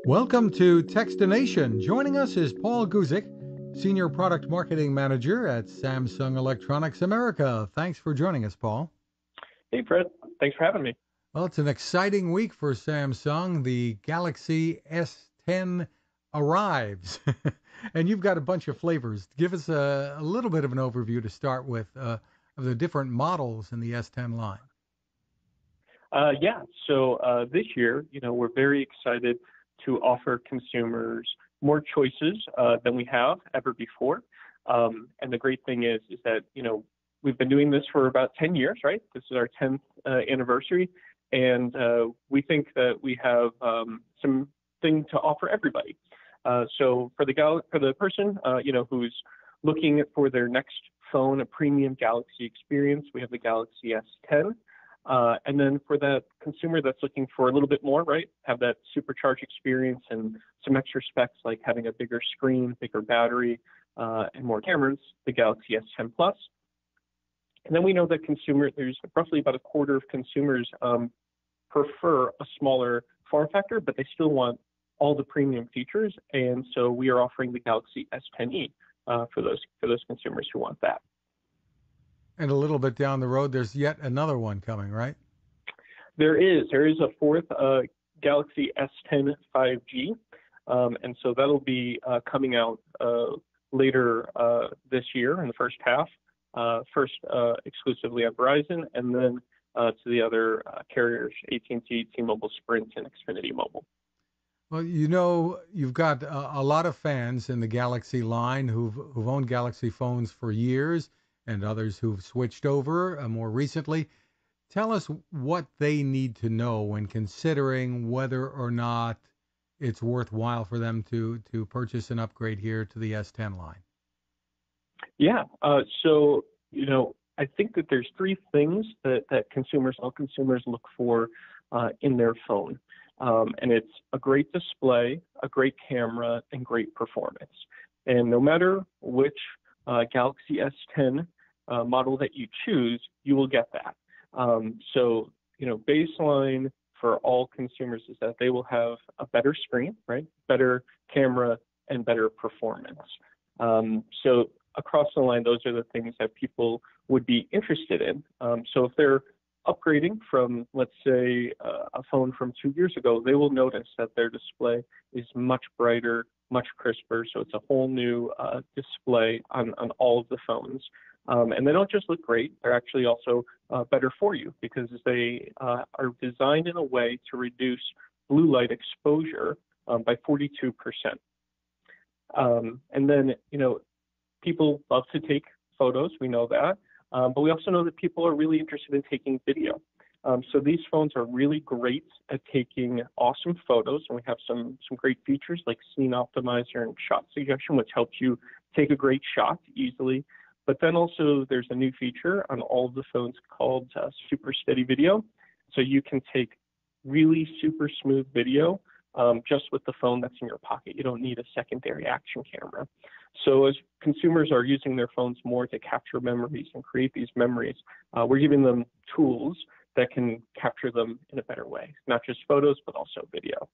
Welcome to Techstination. Joining us is Paul Guzek, Senior Product Marketing Manager at Samsung Electronics America. Thanks for joining us, Paul. Hey, Fred. Thanks for having me. Well, it's an exciting week for Samsung. The Galaxy S10 arrives, and you've got a bunch of flavors. Give us a little bit of an overview to start with of the different models in the S10 line. So this year, we're very excited to offer consumers more choices than we have ever before. And the great thing is that, we've been doing this for about 10 years, right? This is our 10th anniversary. And we think that we have something to offer everybody. So for the person, who's looking for their next phone, a premium Galaxy experience, we have the Galaxy S10. And then for that consumer that's looking for a little bit more, right, have that supercharged experience and some extra specs like having a bigger screen, bigger battery, and more cameras, the Galaxy S10 Plus. And then we know that there's roughly about a quarter of consumers prefer a smaller form factor, but they still want all the premium features. And so we are offering the Galaxy S10e for those consumers who want that. And a little bit down the road, there's yet another one coming, right? There is a fourth Galaxy S10 5G, and so that'll be coming out later this year in the first half. First exclusively on Verizon, and then to the other carriers, AT&T, T-Mobile, Sprint, and Xfinity Mobile. Well, you've got a lot of fans in the Galaxy line who've owned Galaxy phones for years, and others who've switched over more recently. Tell us what they need to know when considering whether or not it's worthwhile for them to purchase an upgrade here to the S10 line. Yeah. So, I think that there's three things that all consumers look for in their phone. And it's a great display, a great camera, and great performance. And no matter which Galaxy S10 model that you choose, you will get that. So, baseline for all consumers is that they will have a better screen, right? Better camera and better performance. So across the line, those are the things that people would be interested in. So if they're upgrading from, let's say, a phone from 2 years ago, they will notice that their display is much brighter, much crisper. So it's a whole new display on all of the phones. And they don't just look great, they're actually also better for you because they are designed in a way to reduce blue light exposure by 42%. And then, people love to take photos, we know that, but we also know that people are really interested in taking video. So these phones are really great at taking awesome photos, and we have some great features like Scene Optimizer and Shot Suggestion, which helps you take a great shot easily. But then also there's a new feature on all of the phones called Super Steady Video. So you can take really super smooth video just with the phone that's in your pocket. You don't need a secondary action camera. So as consumers are using their phones more to capture memories and create these memories, we're giving them tools that can capture them in a better way, not just photos, but also video.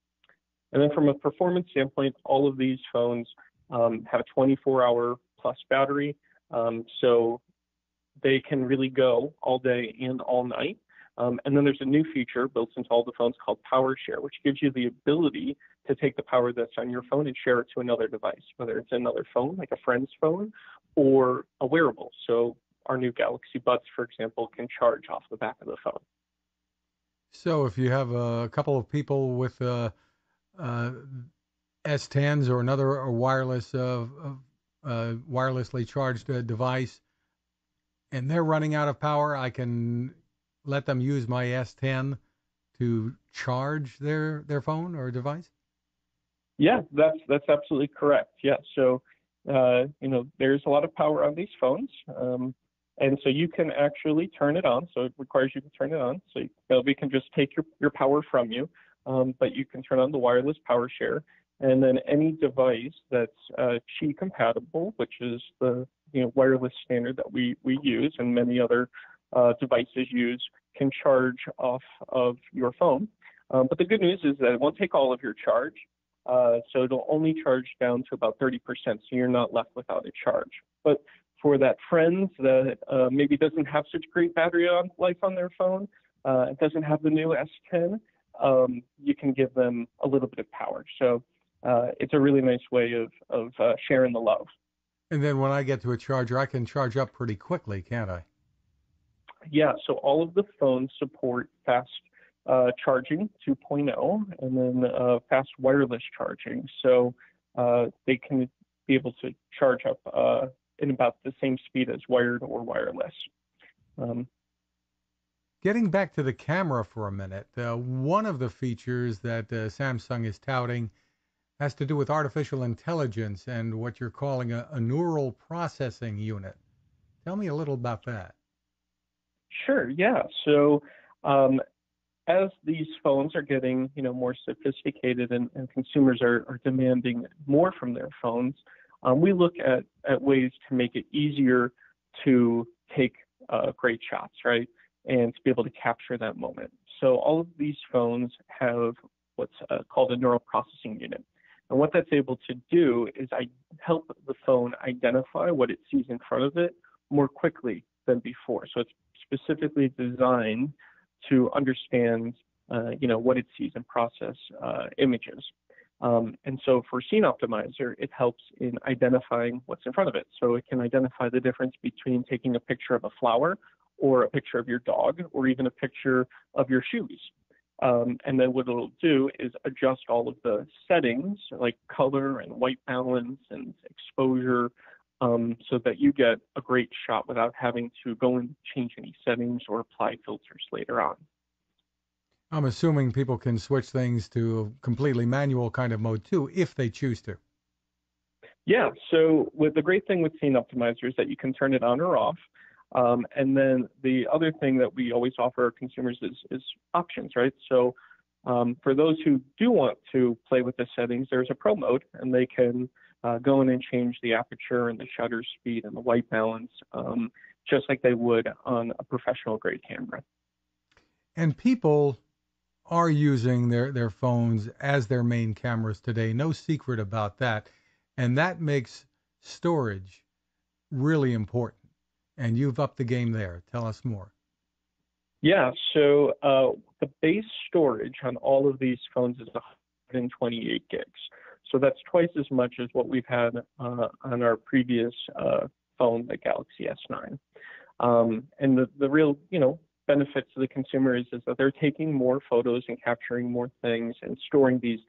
And then from a performance standpoint, all of these phones have a 24-hour plus battery. So they can really go all day and all night. And then there's a new feature built into all the phones called Power Share, which gives you the ability to take the power that's on your phone and share it to another device, whether it's another phone, like a friend's phone, or a wearable. So our new Galaxy Buds, for example, can charge off the back of the phone. So if you have a couple of people with S10s or another wirelessly charged device, and they're running out of power, I can let them use my S10 to charge their phone or device? Yeah, that's absolutely correct. Yeah, so there's a lot of power on these phones, and so you can actually turn it on. So it requires you to turn it on. So we can just take your power from you, but you can turn on the wireless power share, and then any device that's Qi compatible, which is the wireless standard that we use and many other devices use, can charge off of your phone. But the good news is that it won't take all of your charge. So it'll only charge down to about 30%, so you're not left without a charge. But for that friend that maybe doesn't have such great battery life on their phone, it doesn't have the new S10, you can give them a little bit of power. So it's a really nice way of sharing the love. And then when I get to a charger, I can charge up pretty quickly, can't I? Yeah, so all of the phones support fast charging 2.0 and then fast wireless charging. So they can be able to charge up in about the same speed as wired or wireless. Getting back to the camera for a minute, one of the features that Samsung is touting has to do with artificial intelligence and what you're calling a neural processing unit. Tell me a little about that. Sure, yeah. So as these phones are getting, more sophisticated and consumers are demanding more from their phones, we look at ways to make it easier to take great shots, right? And to be able to capture that moment. So all of these phones have what's called a neural processing unit. And what that's able to do is help the phone identify what it sees in front of it more quickly than before. So it's specifically designed to understand, what it sees and process images. And so for Scene Optimizer, it helps in identifying what's in front of it. So it can identify the difference between taking a picture of a flower or a picture of your dog or even a picture of your shoes. And then what it'll do is adjust all of the settings like color and white balance and exposure so that you get a great shot without having to go and change any settings or apply filters later on. I'm assuming people can switch things to a completely manual kind of mode too, if they choose to. Yeah, so the great thing with Scene Optimizer is that you can turn it on or off. And then the other thing that we always offer our consumers is options, right? So for those who do want to play with the settings, there's a pro mode, and they can go in and change the aperture and the shutter speed and the white balance, just like they would on a professional grade camera. And people are using their phones as their main cameras today. No secret about that. And that makes storage really important. And you've upped the game there. Tell us more. Yeah, so the base storage on all of these phones is 128 gigs. So that's twice as much as what we've had on our previous phone, the Galaxy S9. And the real, benefit to the consumer is that they're taking more photos and capturing more things and storing these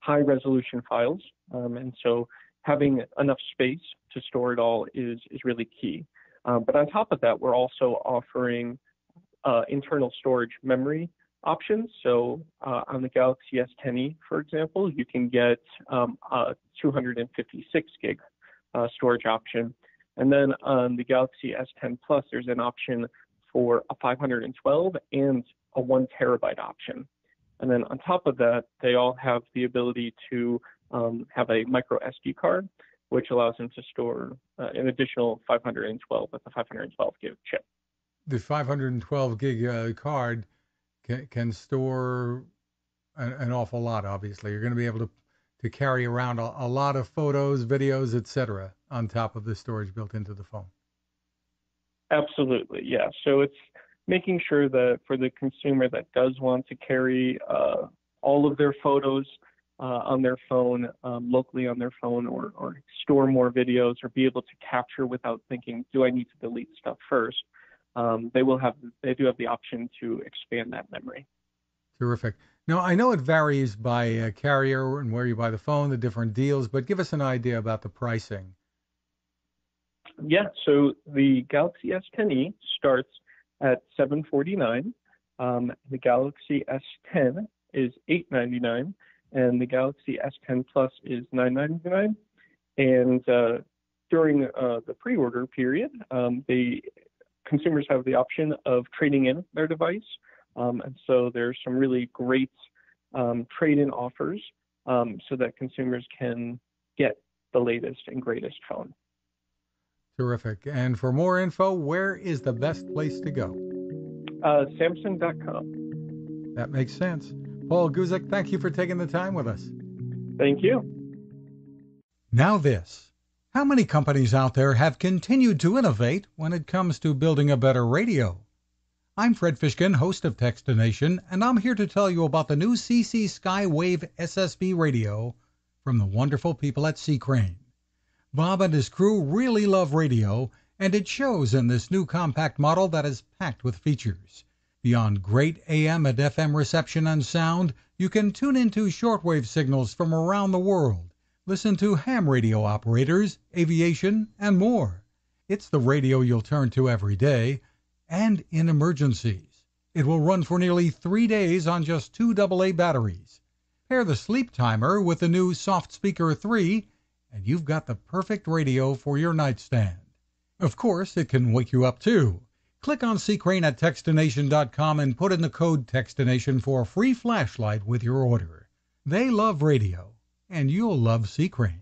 high resolution files. And so having enough space to store it all is really key. But on top of that, we're also offering internal storage memory options. So on the Galaxy S10e, for example, you can get a 256 gig storage option. And then on the Galaxy S10 Plus, there's an option for a 512 and a 1 terabyte option. And then on top of that, they all have the ability to have a micro SD card, which allows them to store an additional 512 with a 512 gig chip. The 512 gig card can store an awful lot, obviously. You're going to be able to carry around a lot of photos, videos, etc. on top of the storage built into the phone. Absolutely, yeah. So it's making sure that for the consumer that does want to carry all of their photos on their phone, locally on their phone, or store more videos, or be able to capture without thinking, do I need to delete stuff first? They do have the option to expand that memory. Terrific. Now, I know it varies by carrier and where you buy the phone, the different deals, but give us an idea about the pricing. Yeah, so the Galaxy S10e starts at $749. The Galaxy S10 is $899, and the Galaxy S10 Plus is $999. And during the pre-order period, the consumers have the option of trading in their device. And so there's some really great trade-in offers so that consumers can get the latest and greatest phone. Terrific. And for more info, where is the best place to go? Samsung.com. That makes sense. Paul Guzek, thank you for taking the time with us. Thank you. Now this. How many companies out there have continued to innovate when it comes to building a better radio? I'm Fred Fishkin, host of Techstination, and I'm here to tell you about the new CC Skywave SSB radio from the wonderful people at C. Crane. Bob and his crew really love radio, and it shows in this new compact model that is packed with features. Beyond great AM and FM reception and sound, you can tune into shortwave signals from around the world, listen to ham radio operators, aviation, and more. It's the radio you'll turn to every day, and in emergencies. It will run for nearly 3 days on just 2 AA batteries. Pair the sleep timer with the new Soft Speaker 3, and you've got the perfect radio for your nightstand. Of course, it can wake you up too. Click on Crane at Techstination.com and put in the code Techstination for a free flashlight with your order. They love radio, and you'll love C. Crane.